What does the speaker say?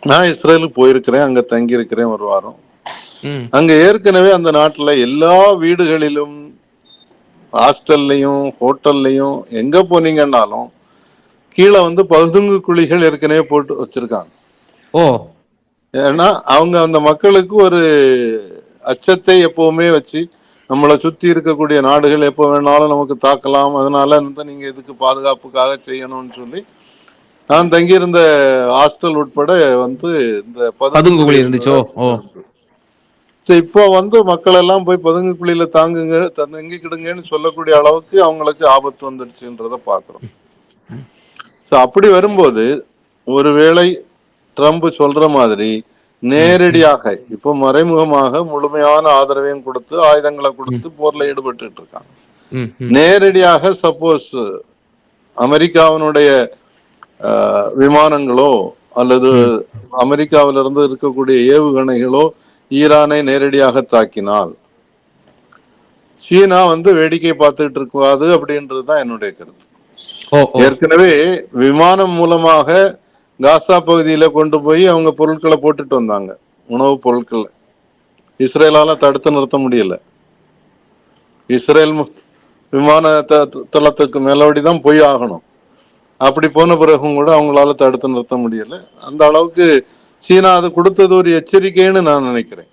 நான் இஸ்ரேலுக்கு போயிருக்கிறேன், அங்க தங்கி இருக்கிறேன் ஒரு வாரம். ம். அங்க ஏற்கனவே அந்த நாட்டுல எல்லா வீடுகளிலும், ஹாஸ்டல்லையும், ஹோட்டல்லையும் எங்க போனீங்கன்னாலும் கீழே வந்து பதுங்கு குழிகள் ஏற்கனவே போட்டு வச்சிருக்காங்க. ஓ! ஏன்னா அவங்க அந்த மக்களுக்கு ஒரு அச்சத்தை எப்பவுமே வச்சு, நம்மளை சுத்தி இருக்கக்கூடிய நாடுகள் எப்போ வேணாலும் நமக்கு தாக்கலாம், அதனால நீங்க இதுக்கு பாதுகாப்புக்காக செய்யணும்னு சொல்லி நான் தங்கியிருந்த ஹாஸ்டல் உட்பட வந்து இந்த பதுங்கு பதுங்கு குழி குழிகள் இருந்துச்சோ? ஓ! இருந்தது. இப்போ வந்து மக்கள் எல்லாம் போய் பதுங்கு குழியில தாங்குங்க, தங்கிக்கிடுங்கன்னு சொல்லக்கூடிய அளவுக்கு அவங்களுக்கு ஆபத்து வந்துடுச்சுன்றத பாக்குறோம். ம். அப்படி வரும்போது ஒருவேளை ட்ரம்ப் சொல்ற மாதிரி ம். நேரடியாக இப்போ மறைமுகமாக முழுமையான ஆதரவையும் கொடுத்து ஆயுதங்களை ம். கொடுத்து போர்ல ஈடுபட்டு இருக்காங்க. ம். ம். நேரடியாக சப்போஸ் அமெரிக்காவினுடைய விமானங்களோ அல்லது ம். அமெரிக்காவிலிருந்து இருக்கக்கூடிய ஏவுகணைகளோ ஈரானை நேரடியாக தாக்கினால் சீனா வந்து வேடிக்கை பார்த்துட்டு இருக்காது அப்படின்றதுதான் என்னுடைய கருத்து. ஓ! ஓ! ஏற்கனவே விமானம் மூலமாக காசா பகுதியில கொண்டு போய் அவங்க பொருட்களை போட்டுட்டு வந்தாங்க, உணவுப் பொருட்கள். இஸ்ரேலால தடுத்து நிறுத்த முடியல. இஸ்ரேல் விமான தளத்துக்கு மேலோடிதான் போய் ஆகணும். அப்படி போன பிறகும் கூட அவங்களால தடுத்து நிறுத்த முடியல. அந்த அளவுக்கு சீனா அது கொடுத்தது ஒரு எச்சரிக்கைன்னு நான் நினைக்கிறேன்.